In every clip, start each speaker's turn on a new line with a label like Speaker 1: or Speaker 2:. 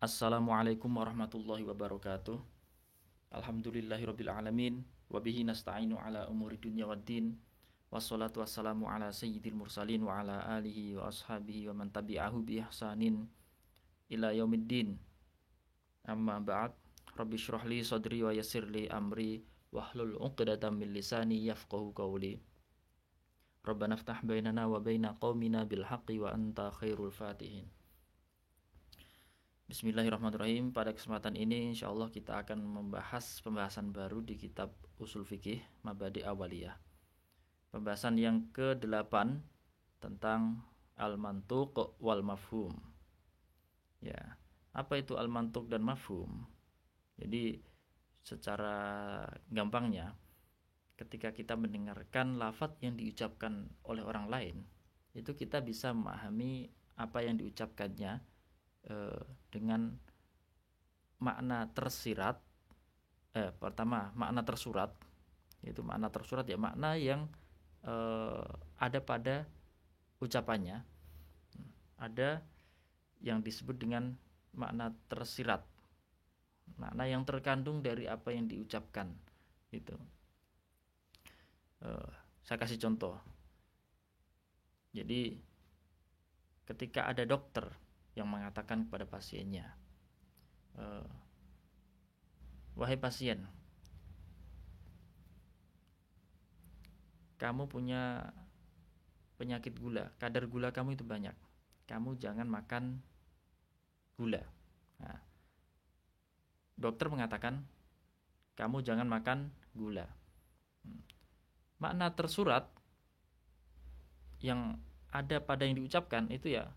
Speaker 1: Assalamualaikum warahmatullahi wabarakatuh. Alhamdulillahirabbil alamin wa bihi nasta'inu ala umuri dunya waddin. Wassalatu wassalamu ala sayyidil mursalin wa ala alihi wa ashabihi wa man tabi'ahu bi ihsanin ila yaumiddin. Amma ba'd. Rabbi shrah li sadri wa yassir li amri wahlul 'uqdatam min lisani yafqahu qawli. Rabbana iftah bainana wa baina qaumina bil haqqi wa anta khairul fatihin. Bismillahirrahmanirrahim. Pada kesempatan ini insyaallah kita akan membahas pembahasan baru di kitab Usul Fikih Mabadi Awaliyah. Pembahasan yang ke-8 tentang al-mantuq wal mafhum. Ya, apa itu al-mantuq dan mafhum? Jadi secara gampangnya ketika kita mendengarkan lafaz yang diucapkan oleh orang lain, itu kita bisa memahami apa yang diucapkannya dengan makna tersirat. Pertama makna tersurat, yaitu makna tersurat ya makna yang ada pada ucapannya. Ada yang disebut dengan makna tersirat, makna yang terkandung dari apa yang diucapkan gitu. Saya kasih contoh. Jadi ketika ada dokter yang mengatakan kepada pasiennya, wahai pasien, kamu punya penyakit gula, kadar gula kamu itu banyak, kamu jangan makan gula. Nah, dokter mengatakan kamu jangan makan gula. Makna tersurat yang ada pada yang diucapkan itu ya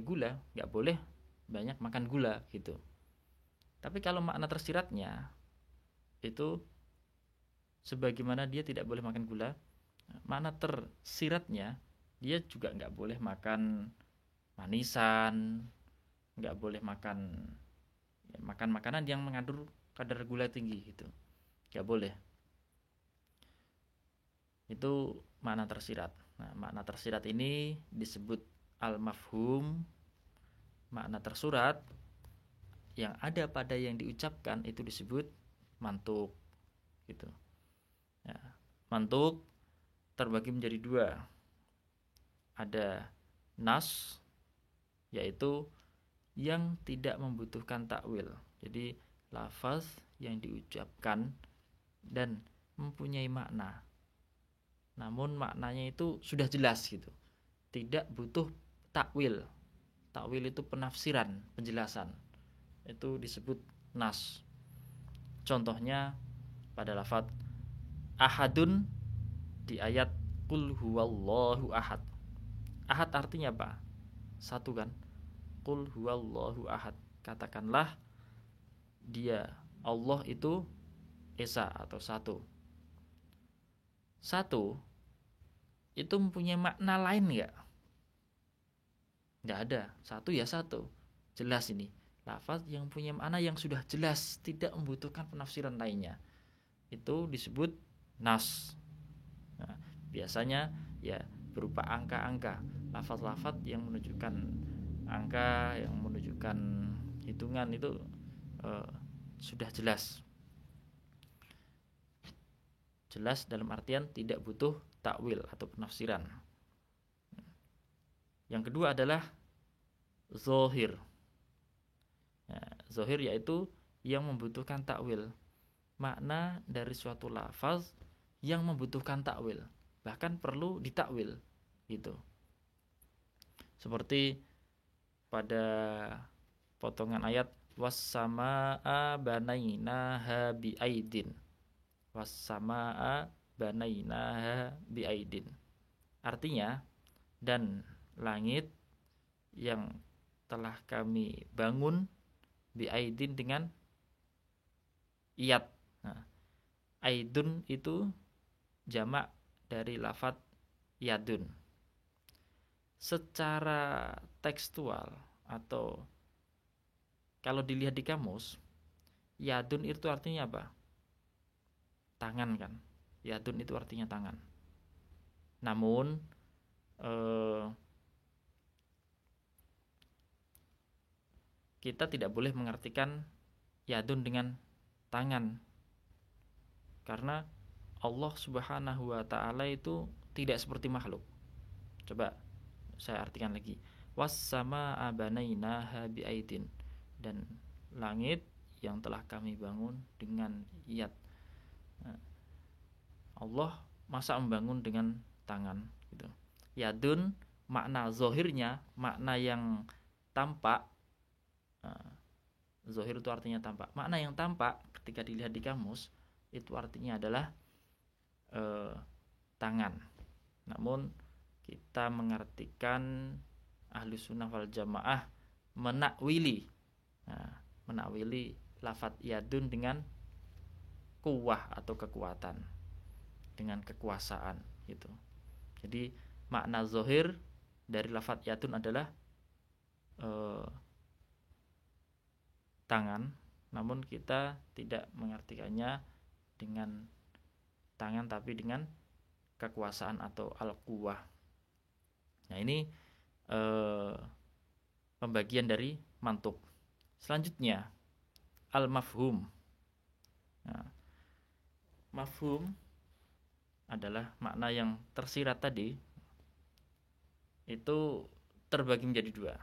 Speaker 1: gula, nggak boleh banyak makan gula gitu. Tapi kalau makna tersiratnya itu sebagaimana dia tidak boleh makan gula, makna tersiratnya dia juga nggak boleh makan manisan, nggak boleh makan makanan yang mengandung kadar gula tinggi gitu, nggak boleh. Itu makna tersirat. Nah, makna tersirat ini disebut al-mafhum. Makna tersurat yang ada pada yang diucapkan itu disebut mantuk gitu. Ya, mantuk terbagi menjadi dua. Ada nas, yaitu yang tidak membutuhkan takwil. Jadi lafaz yang diucapkan dan mempunyai makna, namun maknanya itu sudah jelas gitu, tidak butuh takwil. Takwil itu penafsiran, penjelasan, itu disebut nas. Contohnya pada lafaz ahadun di ayat qul huwallahu ahad. Ahad artinya apa? Satu kan? Qul huwallahu ahad, katakanlah dia Allah itu esa atau satu. Satu itu mempunyai makna lain nggak? Nggak ada. Satu ya satu. Jelas ini. Lafaz yang punya makna yang sudah jelas, tidak membutuhkan penafsiran lainnya. Itu disebut nas. Nah, biasanya ya berupa angka-angka. Lafaz-lafaz yang menunjukkan angka, yang menunjukkan hitungan itu sudah jelas. Jelas dalam artian tidak butuh takwil atau penafsiran. Yang kedua adalah zohir. Ya, zohir yaitu yang membutuhkan takwil. Makna dari suatu lafaz yang membutuhkan takwil, bahkan perlu ditakwil gitu. Seperti pada potongan ayat was-samaa banainaha biaidin. Was-samaa banainaha biaidin. Artinya, dan langit yang telah kami bangun biaidin dengan iyad. Nah, aidun itu jamak dari lafaz yadun. Secara tekstual atau kalau dilihat di kamus, yadun itu artinya apa? Tangan kan? Yadun itu artinya tangan. Namun kita tidak boleh mengartikan yadun dengan tangan, karena Allah Subhanahu wa taala itu tidak seperti makhluk. Coba saya artikan lagi. Was-samaa'a banainaha bi'aidin, dan langit yang telah kami bangun dengan yad. Allah masa membangun dengan tangan gitu. Yadun makna zohirnya, makna yang tampak. Zohir itu artinya tampak. Makna yang tampak ketika dilihat di kamus itu artinya adalah tangan. Namun kita mengartikan ahli sunnah wal jamaah menakwili, menakwili lafadz yadun dengan kuwah atau kekuatan, dengan kekuasaan gitu. Jadi makna zohir dari lafadz yadun adalah tangan, namun kita tidak mengartikannya dengan tangan tapi dengan kekuasaan atau al-quwah. Nah, ini pembagian dari mantuk. Selanjutnya al-mafhum. Nah, mafhum adalah makna yang tersirat tadi, itu terbagi menjadi dua.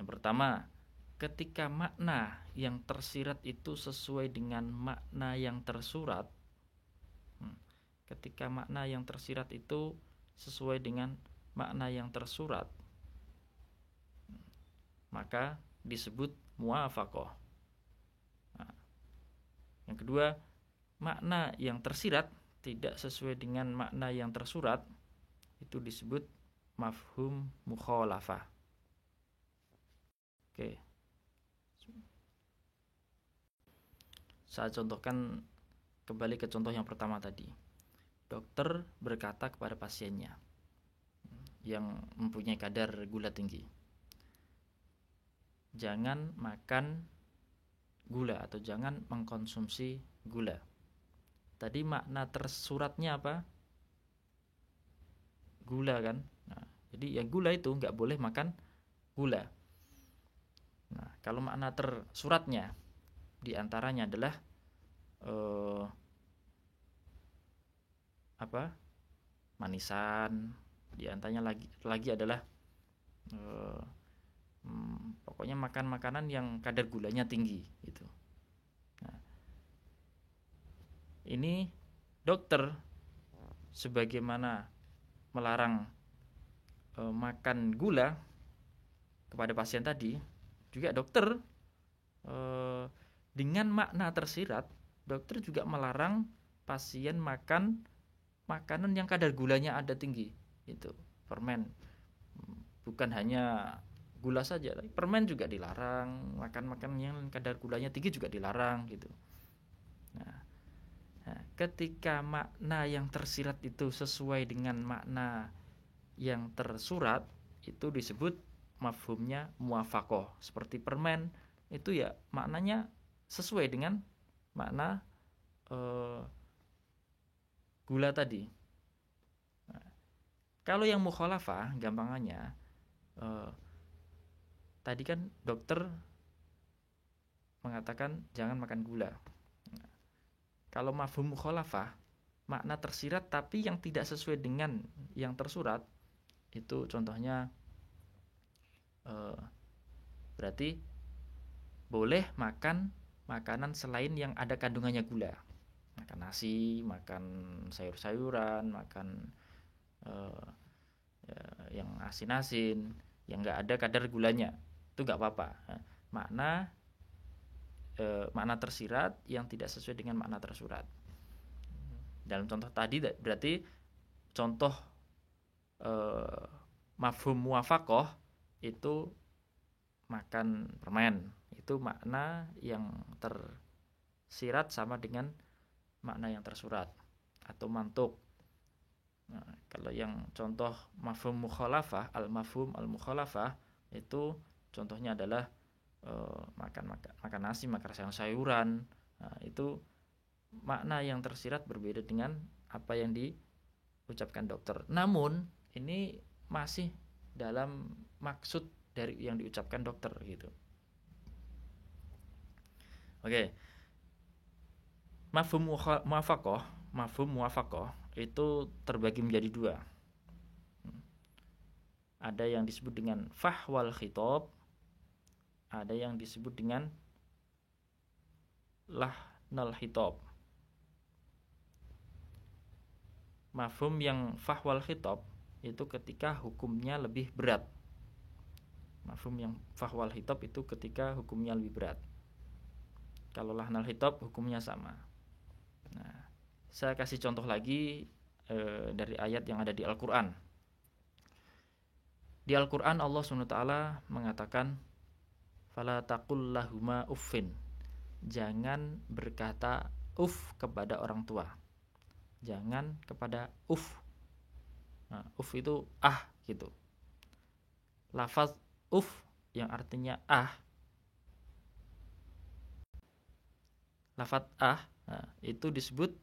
Speaker 1: Yang pertama, ketika makna yang tersirat itu sesuai dengan makna yang tersurat. Ketika makna yang tersirat itu sesuai dengan makna yang tersurat, maka disebut muwafaqah. Nah, yang kedua, makna yang tersirat tidak sesuai dengan makna yang tersurat, itu disebut mafhum mukhalafah. Oke. Saya contohkan kembali ke contoh yang pertama tadi. Dokter berkata kepada pasiennya yang mempunyai kadar gula tinggi, jangan makan gula atau jangan mengkonsumsi gula. Tadi makna tersuratnya apa? Gula kan? Nah, jadi ya gula itu nggak boleh makan gula. Nah, kalau makna tersuratnya diantaranya adalah manisan, diantaranya lagi adalah pokoknya makan makanan yang kadar gulanya tinggi gitu. Nah, ini dokter sebagaimana melarang makan gula kepada pasien tadi, juga dokter dengan makna tersirat, dokter juga melarang pasien makan makanan yang kadar gulanya ada tinggi, itu permen. Bukan hanya gula saja, tapi permen juga dilarang, makan yang kadar gulanya tinggi juga dilarang gitu. Nah, ketika makna yang tersirat itu sesuai dengan makna yang tersurat, itu disebut mafhumnya muwafaqah. Seperti permen itu ya maknanya sesuai dengan makna gula tadi. Nah, kalau yang mukhalafah gampangannya, tadi kan dokter mengatakan jangan makan gula. Nah, kalau mafhum mukhalafah, makna tersirat tapi yang tidak sesuai dengan yang tersurat, itu contohnya berarti boleh makan makanan selain yang ada kandungannya gula. Makan nasi, makan sayur-sayuran, makan yang asin-asin, yang nggak ada kadar gulanya, itu nggak apa-apa. Makna tersirat yang tidak sesuai dengan makna tersurat. Dalam contoh tadi berarti contoh mafhum muwafaqah itu makan permen, itu makna yang tersirat sama dengan makna yang tersurat atau mantuk. Nah, kalau yang contoh mafhum mukhalafah, al-mafhum al-mukhalafah, itu contohnya adalah makan nasi, makan sayuran. Nah, itu makna yang tersirat berbeda dengan apa yang diucapkan dokter. Namun ini masih dalam maksud dari yang diucapkan dokter gitu. Oke. Mafhum muwafaqah itu terbagi menjadi dua. Ada yang disebut dengan fahwal khitab, ada yang disebut dengan lahnal khitab. Mafhum yang fahwal khitab itu ketika hukumnya lebih berat. Mafhum yang fahwal khitab itu ketika hukumnya lebih berat. Kalau lahnal khitab hukumnya sama. Nah, saya kasih contoh lagi dari ayat yang ada di Al-Quran. Di Al-Quran Allah SWT mengatakan, fala taqul lahuma uffin. Jangan berkata kepada orang tua. Jangan kepada Nah, itu gitu. Lafaz yang artinya lafaz nah, itu disebut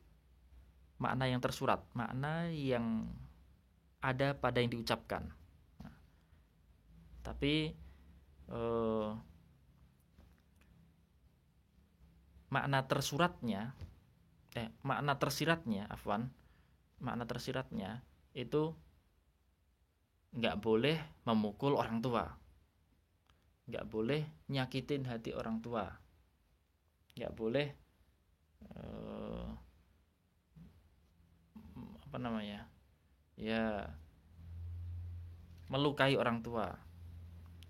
Speaker 1: makna yang tersurat, makna yang ada pada yang diucapkan. Nah, tapi makna tersiratnya itu nggak boleh memukul orang tua, nggak boleh nyakitin hati orang tua, nggak boleh melukai orang tua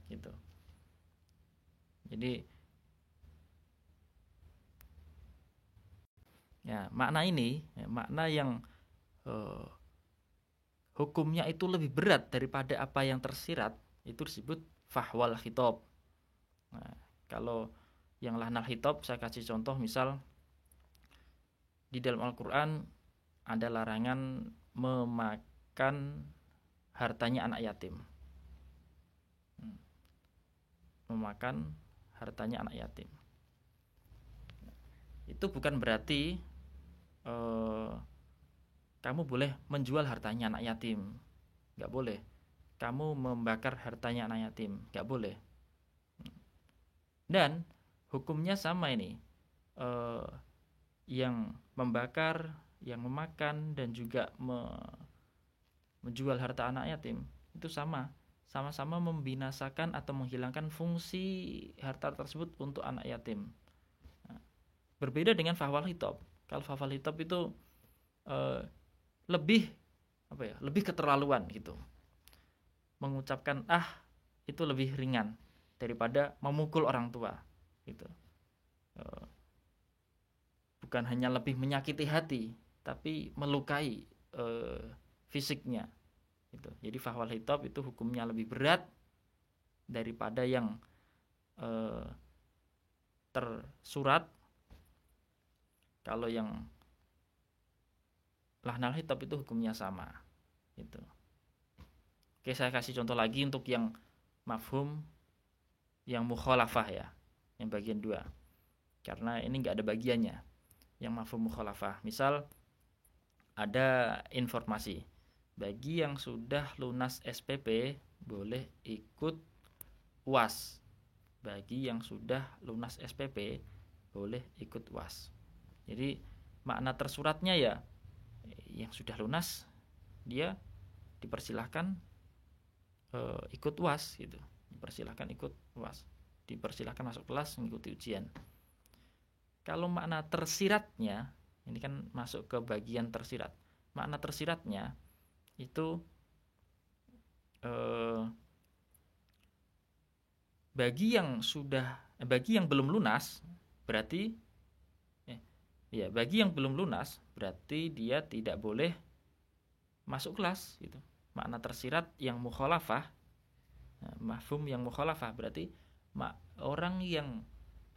Speaker 1: gitu. Jadi makna ini makna yang hukumnya itu lebih berat daripada apa yang tersirat, itu disebut fahwal khitab. Nah, kalau yang lahnal khitab saya kasih contoh, misal di dalam Al-Quran ada larangan memakan hartanya anak yatim. Memakan hartanya anak yatim. Itu bukan berarti kamu boleh menjual hartanya anak yatim, nggak boleh. Kamu membakar hartanya anak yatim, nggak boleh. Dan hukumnya sama ini, yang membakar, yang memakan, dan juga menjual harta anak yatim itu sama-sama membinasakan atau menghilangkan fungsi harta tersebut untuk anak yatim. Nah, berbeda dengan fahwal khitab. Kalau fahwal khitab itu lebih keterlaluan gitu. Mengucapkan itu lebih ringan daripada memukul orang tua gitu. Bukan hanya lebih menyakiti hati, tapi melukai fisiknya gitu. Jadi fahwal khitab itu hukumnya lebih berat daripada yang tersurat. Kalau yang lahnal khitab itu hukumnya sama gitu. Oke, saya kasih contoh lagi untuk yang mafhum yang mukhalafah ya, yang bagian 2. Karena ini enggak ada bagiannya. Yang mafhum mukhalafah, misal ada informasi bagi yang sudah lunas SPP boleh ikut UAS. Bagi yang sudah lunas SPP boleh ikut UAS. Jadi makna tersuratnya ya, yang sudah lunas dia dipersilahkan ikut UAS gitu. Dipersilahkan ikut UAS. Dipersilahkan masuk kelas mengikuti ujian. Kalau makna tersiratnya, ini kan masuk ke bagian tersirat. Makna tersiratnya itu bagi yang belum lunas berarti bagi yang belum lunas berarti dia tidak boleh masuk kelas gitu. Makna tersirat yang mukhalafah, mafhum yang mukhalafah berarti orang yang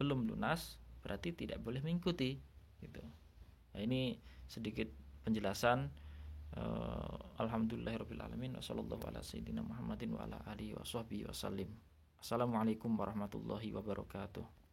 Speaker 1: belum lunas berarti tidak boleh mengikuti gitu. Nah, ini sedikit penjelasan. Alhamdulillahirabbil alamin, wassallallahu ala sayyidina Muhammadin wa ala alihi washabbihi wasallim. Assalamualaikum warahmatullahi wabarakatuh.